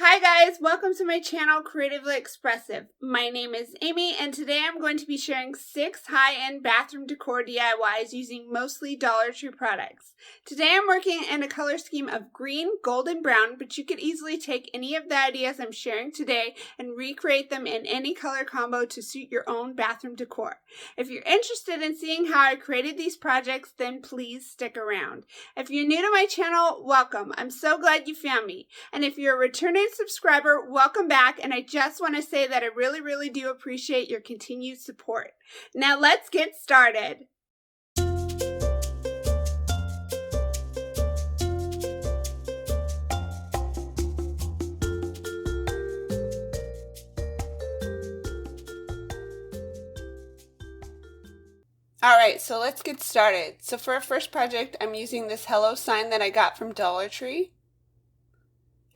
Hi guys, welcome to my channel Creatively Expressive. My name is Amy and today I'm going to be sharing 6 high-end bathroom decor DIYs using mostly Dollar Tree products. Today I'm working in a color scheme of green, gold, and brown, but you could easily take any of the ideas I'm sharing today and recreate them in any color combo to suit your own bathroom decor. If you're interested in seeing how I created these projects, then please stick around. If you're new to my channel, welcome. I'm so glad you found me. And if you're a returning subscriber, welcome back, and I just want to say that I really do appreciate your continued support. Now let's get started. Alright, so let's get started. So for our first project, I'm using this hello sign that I got from Dollar Tree.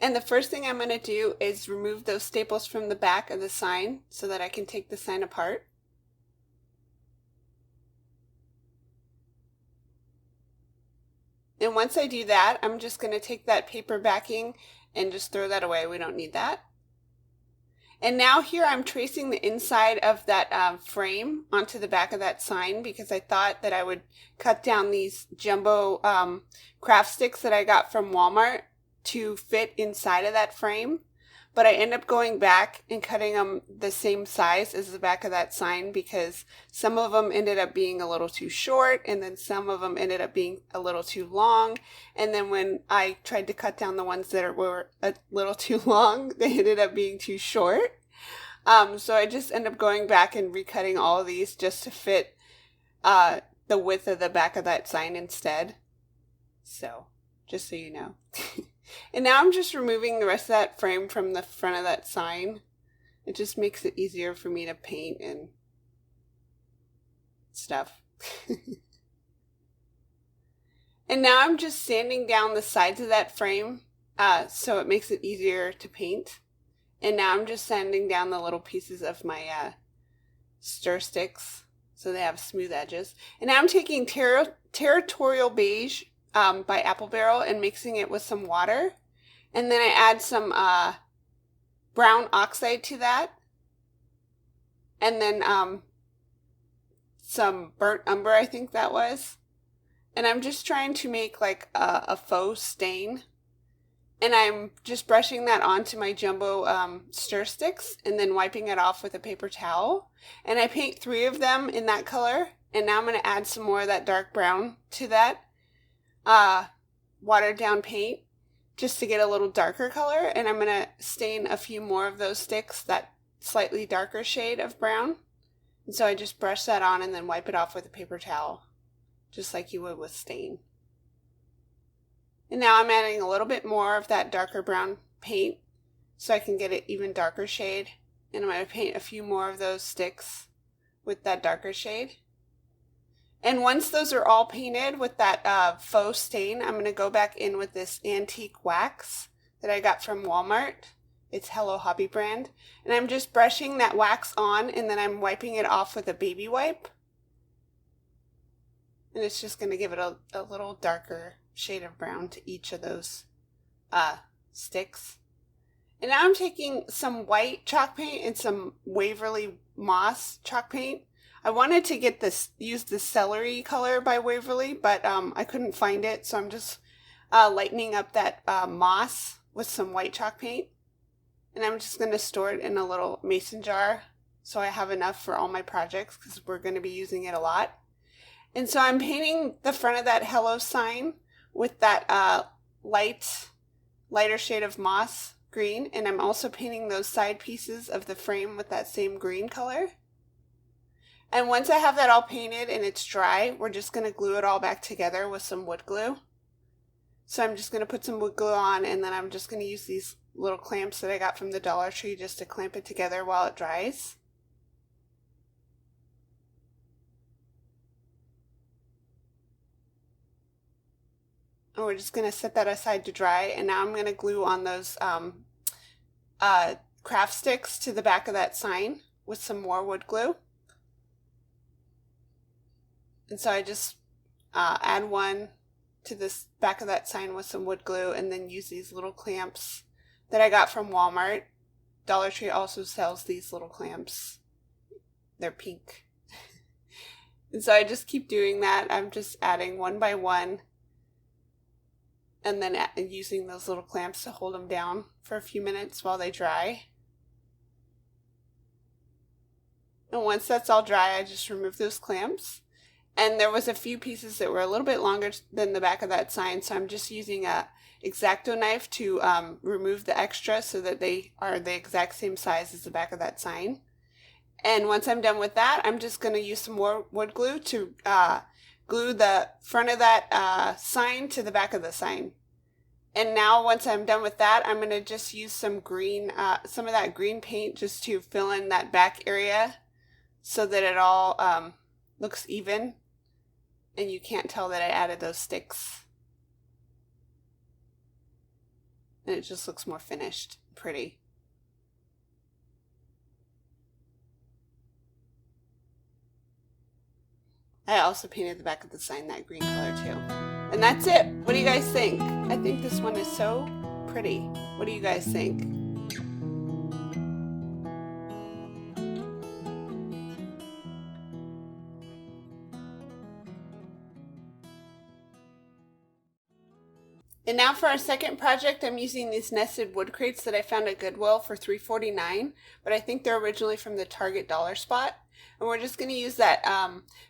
And the first thing I'm going to do is remove those staples from the back of the sign so that I can take the sign apart. And once I do that, I'm just going to take that paper backing and just throw that away. We don't need that. And now here I'm tracing the inside of that frame onto the back of that sign because I thought that I would cut down these jumbo craft sticks that I got from Walmart to fit inside of that frame, but I end up going back and cutting them the same size as the back of that sign because some of them ended up being a little too short and then some of them ended up being a little too long, and then when I tried to cut down the ones that were a little too long, they ended up being too short. So I just end up going back and recutting all of these just to fit the width of the back of that sign instead. So just so you know. And now I'm just removing the rest of that frame from the front of that sign. It just makes it easier for me to paint and stuff. And now I'm just sanding down the sides of that frame so it makes it easier to paint. And now I'm just sanding down the little pieces of my stir sticks so they have smooth edges. And now I'm taking Territorial Beige by Apple Barrel and mixing it with some water, and then I add some brown oxide to that, and then some burnt umber, I think that was, and I'm just trying to make like a faux stain, and I'm just brushing that onto my jumbo stir sticks and then wiping it off with a paper towel, and I paint 3 of them in that color, and now I'm going to add some more of that dark brown to that watered down paint just to get a little darker color, and I'm going to stain a few more of those sticks that slightly darker shade of brown. And so I just brush that on and then wipe it off with a paper towel just like you would with stain. And now I'm adding a little bit more of that darker brown paint so I can get an even darker shade, and I'm going to paint a few more of those sticks with that darker shade. And once those are all painted with that faux stain, I'm going to go back in with this antique wax that I got from Walmart. It's Hello Hobby brand. And I'm just brushing that wax on, and then I'm wiping it off with a baby wipe. And it's just going to give it a little darker shade of brown to each of those sticks. And now I'm taking some white chalk paint and some Waverly Moss chalk paint. I wanted to use the celery color by Waverly, but I couldn't find it, so I'm just lightening up that moss with some white chalk paint. And I'm just going to store it in a little mason jar so I have enough for all my projects because we're going to be using it a lot. And so I'm painting the front of that hello sign with that lighter shade of moss green, and I'm also painting those side pieces of the frame with that same green color. And once I have that all painted and it's dry, we're just going to glue it all back together with some wood glue. So I'm just going to put some wood glue on, and then I'm just going to use these little clamps that I got from the Dollar Tree just to clamp it together while it dries. And we're just going to set that aside to dry, and now I'm going to glue on those craft sticks to the back of that sign with some more wood glue. And so I just add one to this back of that sign with some wood glue, and then use these little clamps that I got from Walmart. Dollar Tree also sells these little clamps. They're pink. And so I just keep doing that. I'm just adding one by one and then using those little clamps to hold them down for a few minutes while they dry. And once that's all dry, I just remove those clamps. And there was a few pieces that were a little bit longer than the back of that sign, so I'm just using a X-Acto knife to remove the extra so that they are the exact same size as the back of that sign. And once I'm done with that, I'm just going to use some more wood glue to glue the front of that sign to the back of the sign. And now once I'm done with that, I'm going to just use some green, some of that green paint just to fill in that back area so that it all looks even and you can't tell that I added those sticks. And it just looks more finished, pretty. I also painted the back of the sign that green color too. And that's it. What do you guys think? I think this one is so pretty. What do you guys think? And now for our second project, I'm using these nested wood crates that I found at Goodwill for $3.49, but I think they're originally from the Target dollar spot. And we're just going to use that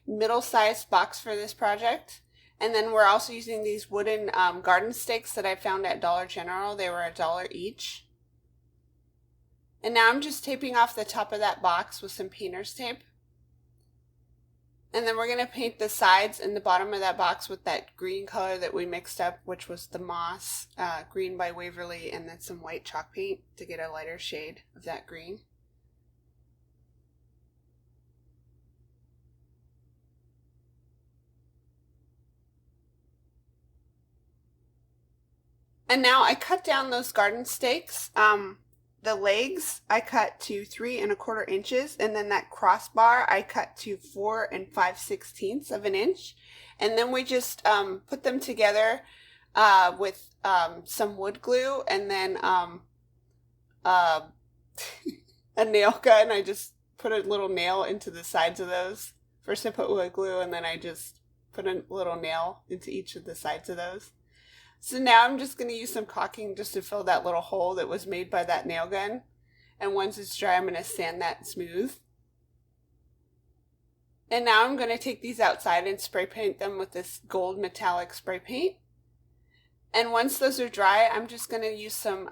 middle-sized box for this project. And then we're also using these wooden garden stakes that I found at Dollar General. They were $1 each. And now I'm just taping off the top of that box with some painter's tape. And then we're going to paint the sides and the bottom of that box with that green color that we mixed up, which was the moss, green by Waverly, and then some white chalk paint to get a lighter shade of that green. And now I cut down those garden stakes. The legs I cut to 3 1/4 inches, and then that crossbar I cut to 4 5/16 of an inch. And then we just put them together with some wood glue and then a nail gun. I just put a little nail into the sides of those. First I put wood glue and then I just put a little nail into each of the sides of those. So now I'm just going to use some caulking just to fill that little hole that was made by that nail gun. And once it's dry, I'm going to sand that smooth. And now I'm going to take these outside and spray paint them with this gold metallic spray paint. And once those are dry, I'm just going to use some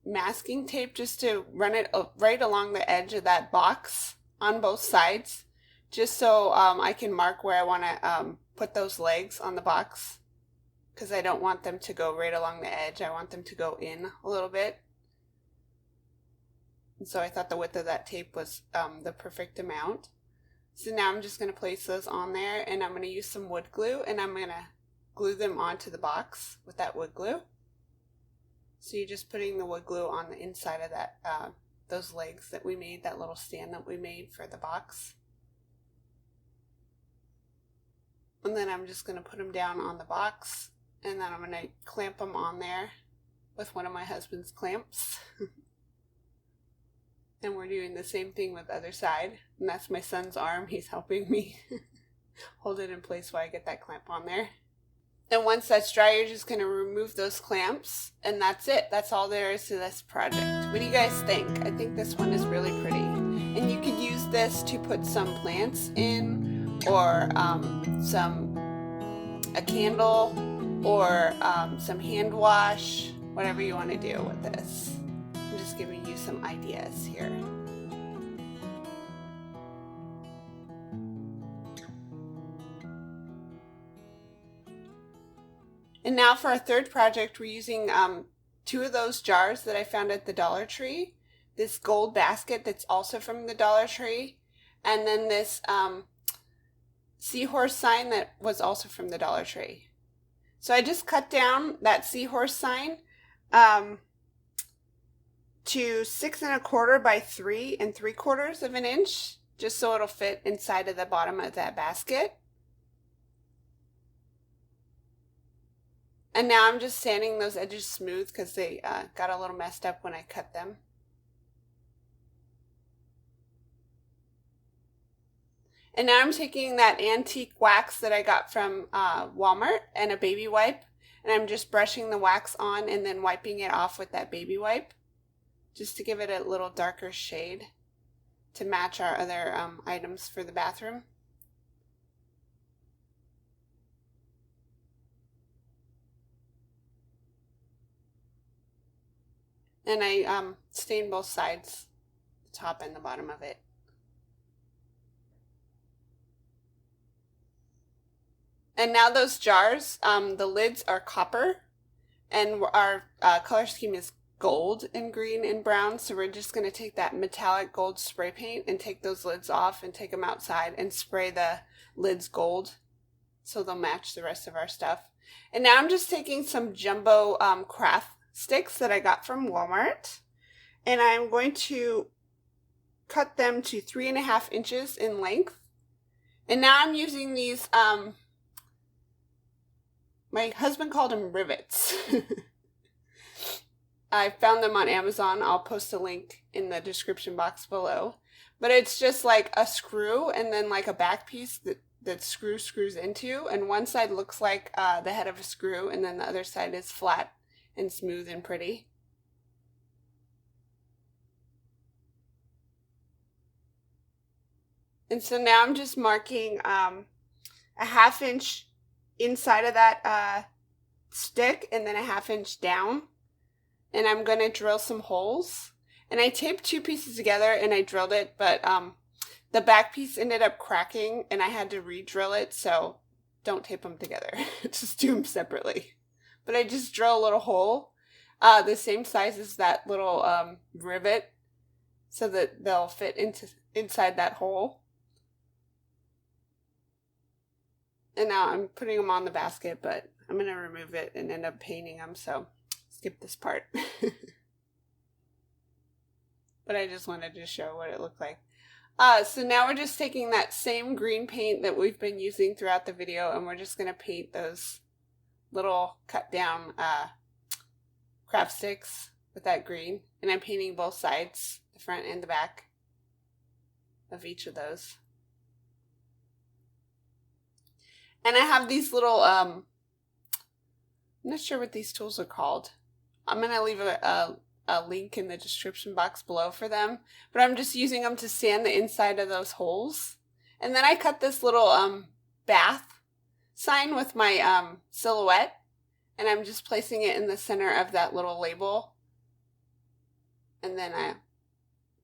masking tape just to run it right along the edge of that box on both sides, just so I can mark where I want to put those legs on the box. Because I don't want them to go right along the edge. I want them to go in a little bit. And so I thought the width of that tape was the perfect amount. So now I'm just going to place those on there, and I'm going to use some wood glue, and I'm going to glue them onto the box with that wood glue. So you're just putting the wood glue on the inside of that those legs that we made, that little stand that we made for the box. And then I'm just going to put them down on the box. And then I'm going to clamp them on there with one of my husband's clamps. And we're doing the same thing with the other side. And that's my son's arm. He's helping me hold it in place while I get that clamp on there. And once that's dry, you're just going to remove those clamps. And that's it. That's all there is to this project. What do you guys think? I think this one is really pretty. And you could use this to put some plants in, or a candle, or some hand wash, whatever you want to do with this. I'm just giving you some ideas here. And now for our third project, we're using 2 of those jars that I found at the Dollar Tree, this gold basket that's also from the Dollar Tree, and then this seahorse sign that was also from the Dollar Tree. So I just cut down that seahorse sign to 6 1/4 by 3 3/4 of an inch, just so it'll fit inside of the bottom of that basket. And now I'm just sanding those edges smooth because they got a little messed up when I cut them. And now I'm taking that antique wax that I got from Walmart and a baby wipe, and I'm just brushing the wax on and then wiping it off with that baby wipe, just to give it a little darker shade to match our other items for the bathroom. And I stain both sides, the top and the bottom of it. And now those jars, the lids are copper, and our color scheme is gold and green and brown. So we're just going to take that metallic gold spray paint and take those lids off and take them outside and spray the lids gold so they'll match the rest of our stuff. And now I'm just taking some jumbo craft sticks that I got from Walmart, and I'm going to cut them to 3.5 inches in length. And now I'm using these, my husband called them rivets. I found them on Amazon. I'll post a link in the description box below. But it's just like a screw and then like a back piece that screws into. And one side looks like the head of a screw, and then the other side is flat and smooth and pretty. And so now I'm just marking a 1/2 inch inside of that stick and then a 1/2 inch down. And I'm going to drill some holes. And I taped 2 pieces together and I drilled it, but the back piece ended up cracking and I had to re-drill it, so don't tape them together. Just do them separately. But I just drill a little hole the same size as that little rivet so that they'll fit inside that hole. And now I'm putting them on the basket, but I'm going to remove it and end up painting them, so skip this part. But I just wanted to show what it looked like. So now we're just taking that same green paint that we've been using throughout the video, and we're just going to paint those little cut down craft sticks with that green. And I'm painting both sides, the front and the back of each of those. And I have these little, I'm not sure what these tools are called. I'm going to leave a link in the description box below for them. But I'm just using them to sand the inside of those holes. And then I cut this little bath sign with my silhouette. And I'm just placing it in the center of that little label. And then I'm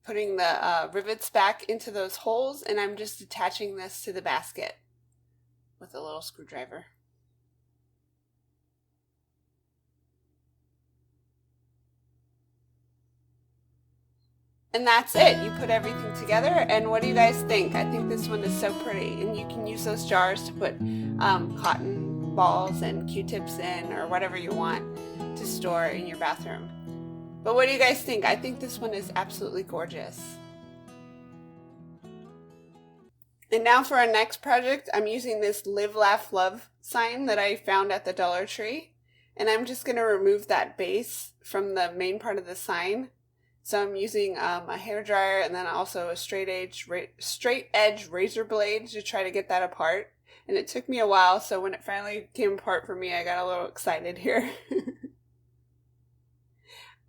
putting the rivets back into those holes. And I'm just attaching this to the basket with a little screwdriver. And that's it. You put everything together, and what do you guys think? I think this one is so pretty, and you can use those jars to put cotton balls and Q-tips in, or whatever you want to store in your bathroom. But what do you guys think? I think this one is absolutely gorgeous. And now for our next project, I'm using this Live, Laugh, Love sign that I found at the Dollar Tree. And I'm just going to remove that base from the main part of the sign. So I'm using a hairdryer and then also a straight edge razor blade to try to get that apart. And it took me a while, so when it finally came apart for me, I got a little excited here.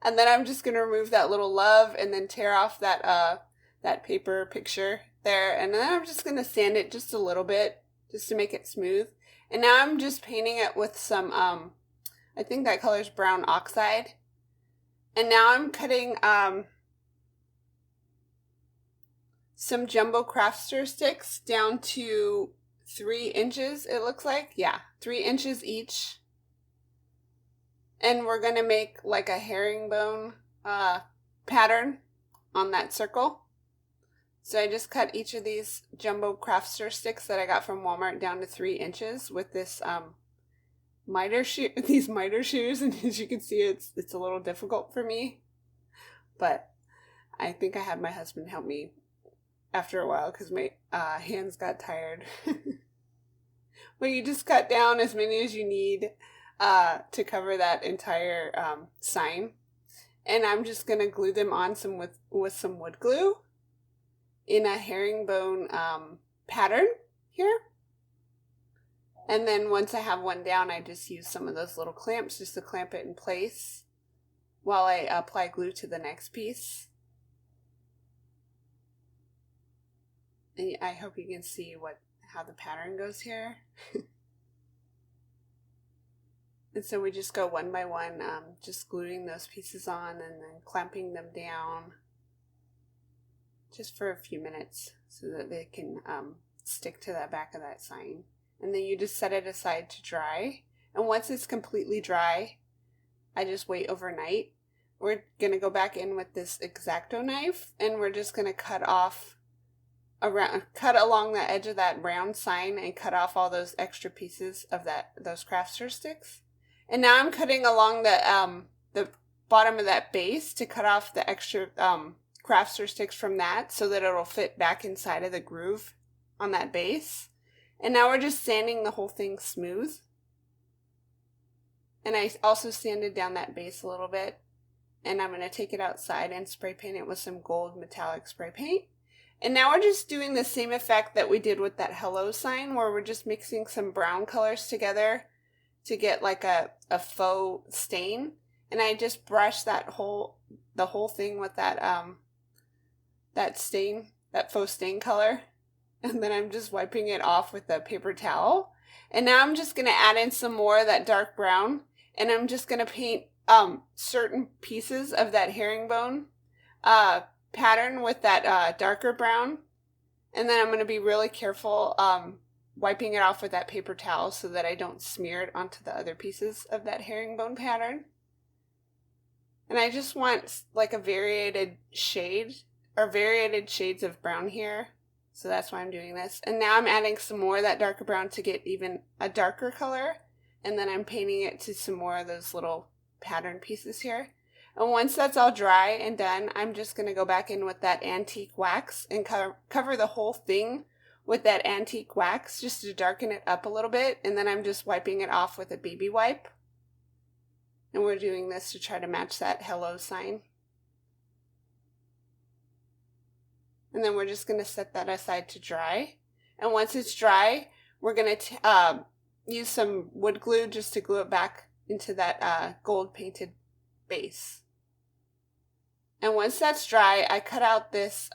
And then I'm just going to remove that little love and then tear off that paper picture there. And then I'm just going to sand it just a little bit just to make it smooth. And now I'm just painting it with some, I think that color is brown oxide. And now I'm cutting some jumbo crafter sticks down to 3 inches, it looks like. Yeah, 3 inches each. And we're going to make like a herringbone pattern on that circle. So I just cut each of these jumbo crafter sticks that I got from Walmart down to 3 inches with this miter shears, and as you can see, it's a little difficult for me, but I think I had my husband help me after a while because my hands got tired. But you just cut down as many as you need. to cover that entire sign. And I'm just going to glue them on with some wood glue in a herringbone pattern here. And then once I have one down, I just use some of those little clamps just to clamp it in place while I apply glue to the next piece. And I hope you can see how the pattern goes here. And so we just go one by one, just gluing those pieces on and then clamping them down just for a few minutes so that they can stick to the back of that sign. And then you just set it aside to dry. And once it's completely dry, I just wait overnight. We're going to go back in with this X-Acto knife and we're just going to cut along the edge of that round sign and cut off all those extra pieces of those crafter sticks. And now I'm cutting along the bottom of that base to cut off the extra crafter sticks from that so that it'll fit back inside of the groove on that base. And now we're just sanding the whole thing smooth. And I also sanded down that base a little bit. And I'm going to take it outside and spray paint it with some gold metallic spray paint. And now we're just doing the same effect that we did with that hello sign, where we're just mixing some brown colors together to get like a faux stain. And I just brush the whole thing with that faux stain color. And then I'm just wiping it off with a paper towel. And now I'm just going to add in some more of that dark brown. And I'm just going to paint certain pieces of that herringbone pattern with that darker brown. And then I'm going to be really careful wiping it off with that paper towel so that I don't smear it onto the other pieces of that herringbone pattern. And I just want like a variated shade or variated shades of brown here. So that's why I'm doing this. And now I'm adding some more of that darker brown to get even a darker color. And then I'm painting it to some more of those little pattern pieces here. And once that's all dry and done, I'm just going to go back in with that antique wax and cover the whole thing with that antique wax just to darken it up a little bit. And then I'm just wiping it off with a baby wipe. And we're doing this to try to match that hello sign. And then we're just going to set that aside to dry. And once it's dry, we're going to use some wood glue just to glue it back into that gold painted base. And once that's dry, I cut out this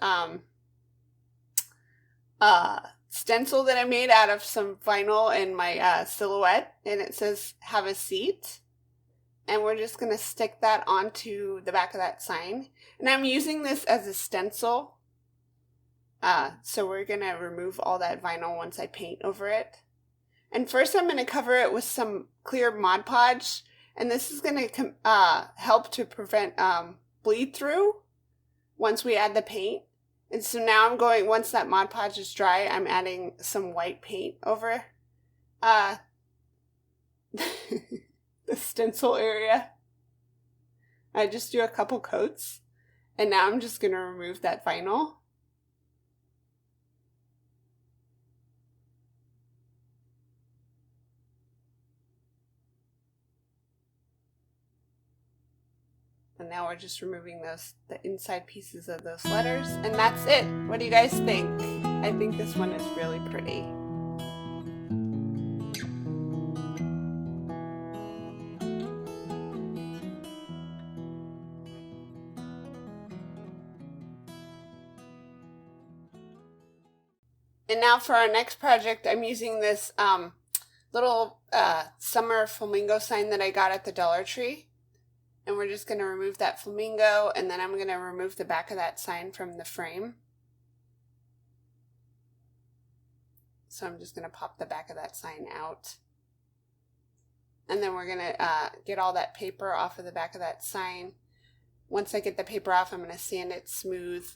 stencil that I made out of some vinyl in my silhouette, and it says "Have a seat." And we're just going to stick that onto the back of that sign. And I'm using this as a stencil. So we're going to remove all that vinyl once I paint over it. And first I'm going to cover it with some clear Mod Podge. And this is going to help to prevent bleed through once we add the paint. And so now I'm going, once that Mod Podge is dry, I'm adding some white paint over the stencil area. I just do a couple coats. And now I'm just going to remove that vinyl. And now we're just removing the inside pieces of those letters. And that's it. What do you guys think? I think this one is really pretty. And now for our next project, I'm using this little summer flamingo sign that I got at the Dollar Tree. And we're just going to remove that flamingo, and then I'm going to remove the back of that sign from the frame. So I'm just going to pop the back of that sign out. And then we're going to get all that paper off of the back of that sign. Once I get the paper off, I'm going to sand it smooth.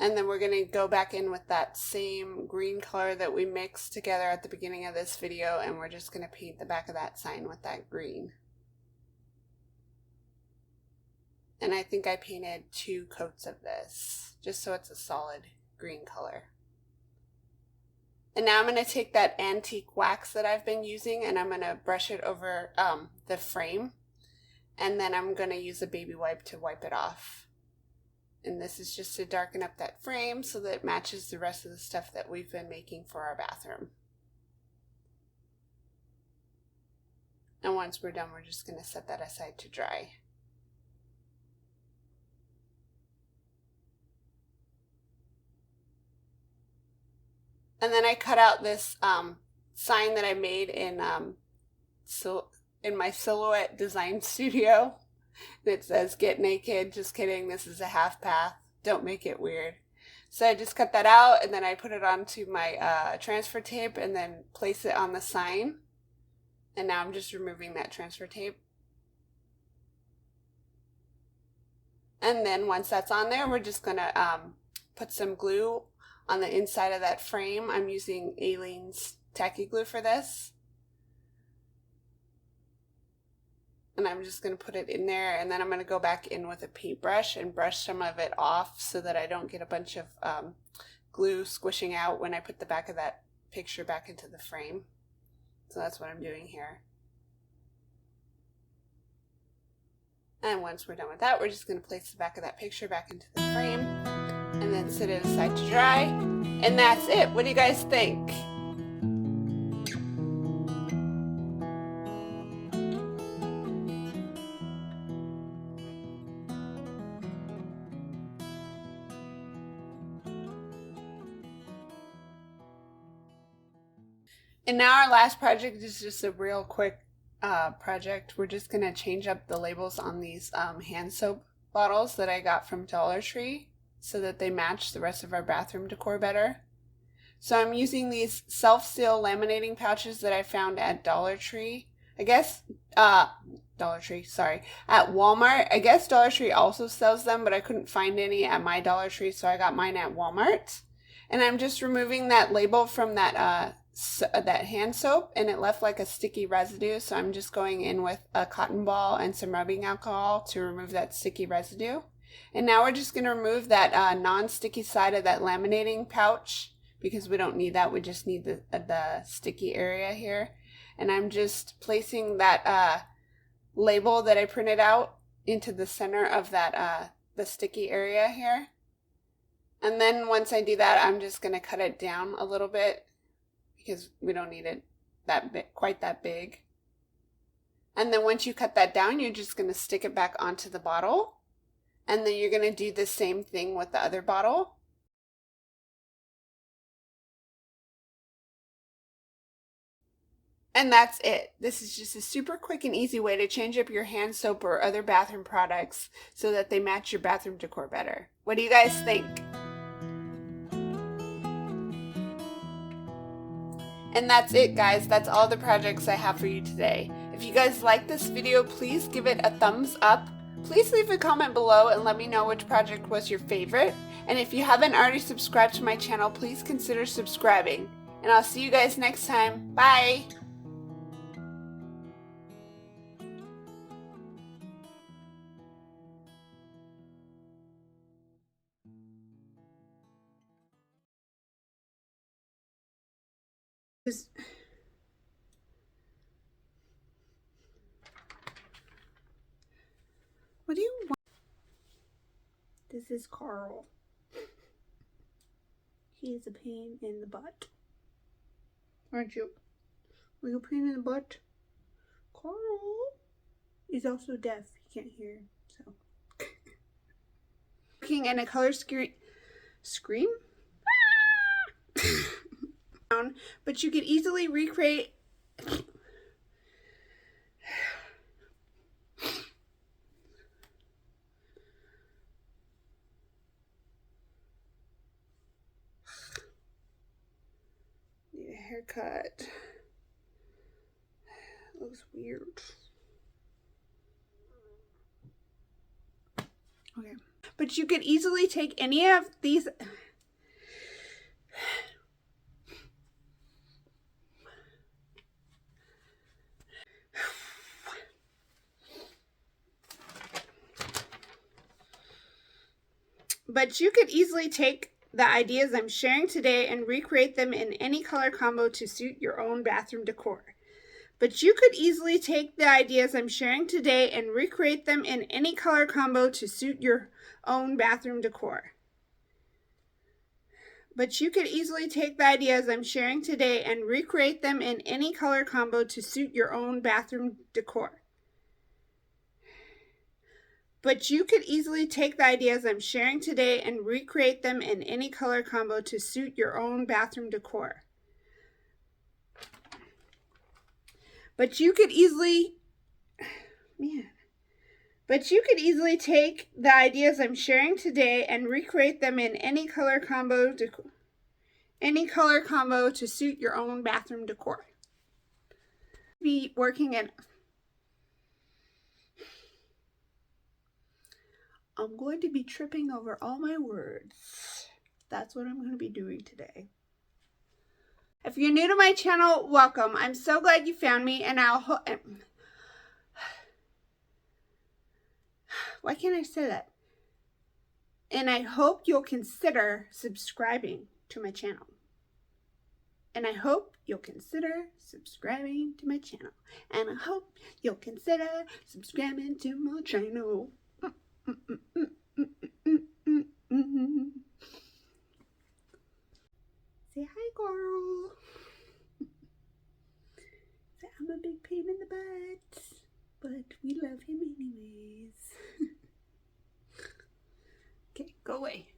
And then we're going to go back in with that same green color that we mixed together at the beginning of this video, and we're just going to paint the back of that sign with that green. And I think I painted 2 coats of this, just so it's a solid green color. And now I'm going to take that antique wax that I've been using and I'm going to brush it over the frame. And then I'm going to use a baby wipe to wipe it off. And this is just to darken up that frame so that it matches the rest of the stuff that we've been making for our bathroom. And once we're done, we're just going to set that aside to dry. And then I cut out this sign that I made in my Silhouette Design Studio that says "Get naked." Just kidding. This is a half path. Don't make it weird. So I just cut that out and then I put it onto my transfer tape and then place it on the sign. And now I'm just removing that transfer tape. And then once that's on there, we're just gonna put some glue on the inside of that frame. I'm using Aleene's tacky glue for this. And I'm just going to put it in there, and then I'm going to go back in with a paintbrush and brush some of it off so that I don't get a bunch of glue squishing out when I put the back of that picture back into the frame. So that's what I'm doing here. And once we're done with that, we're just going to place the back of that picture back into the frame and then set it aside to dry. And that's it. What do you guys think? And now our last project is just a real quick project. We're just going to change up the labels on these hand soap bottles that I got from Dollar Tree so that they match the rest of our bathroom decor better. So I'm using these self-seal laminating pouches that I found at Dollar Tree. I guess, Dollar Tree, sorry, at Walmart. I guess Dollar Tree also sells them, but I couldn't find any at my Dollar Tree, so I got mine at Walmart. And I'm just removing that label from that hand soap, and it left like a sticky residue, so I'm just going in with a cotton ball and some rubbing alcohol to remove that sticky residue. And now we're just going to remove that non-sticky side of that laminating pouch because we don't need that. We just need the sticky area here. And I'm just placing that label that I printed out into the center of that the sticky area here. And then once I do that, I'm just going to cut it down a little bit because we don't need it that big, quite that big. And then once you cut that down, you're just going to stick it back onto the bottle. And then you're going to do the same thing with the other bottle. And that's it. This is just a super quick and easy way to change up your hand soap or other bathroom products so that they match your bathroom decor better. What do you guys think? And that's it, guys. That's all the projects I have for you today. If you guys like this video, please give it a thumbs up. Please leave a comment below and let me know which project was your favorite. And if you haven't already subscribed to my channel, please consider subscribing. And I'll see you guys next time. Bye! What do you want? This is Carl. He is a pain in the butt. Aren't you? Are you a pain in the butt? Carl is also deaf. He can't hear, so. Working in a color scream? But you could easily recreate need a haircut. Looks weird. Okay. But you could easily take any of these But you could easily take the ideas I'm sharing today and recreate them in any color combo to suit your own bathroom decor. But you could easily take the ideas I'm sharing today and recreate them in any color combo to suit your own bathroom decor. But you could easily take the ideas I'm sharing today and recreate them in any color combo to suit your own bathroom decor. But you could easily take the ideas I'm sharing today and recreate them in any color combo to suit your own bathroom decor. But you could easily, But you could easily take the ideas I'm sharing today and recreate them in any color combo to suit your own bathroom decor. Be working at I'm going to be tripping over all my words. That's what I'm going to be doing today. If you're new to my channel, welcome. I'm so glad you found me, and why can't I say that? And I hope you'll consider subscribing to my channel. And I hope you'll consider subscribing to my channel. And I hope you'll consider subscribing to my channel. Say hi, girl. Say I'm a big pain in the butt, but we love him anyways. Okay, go away.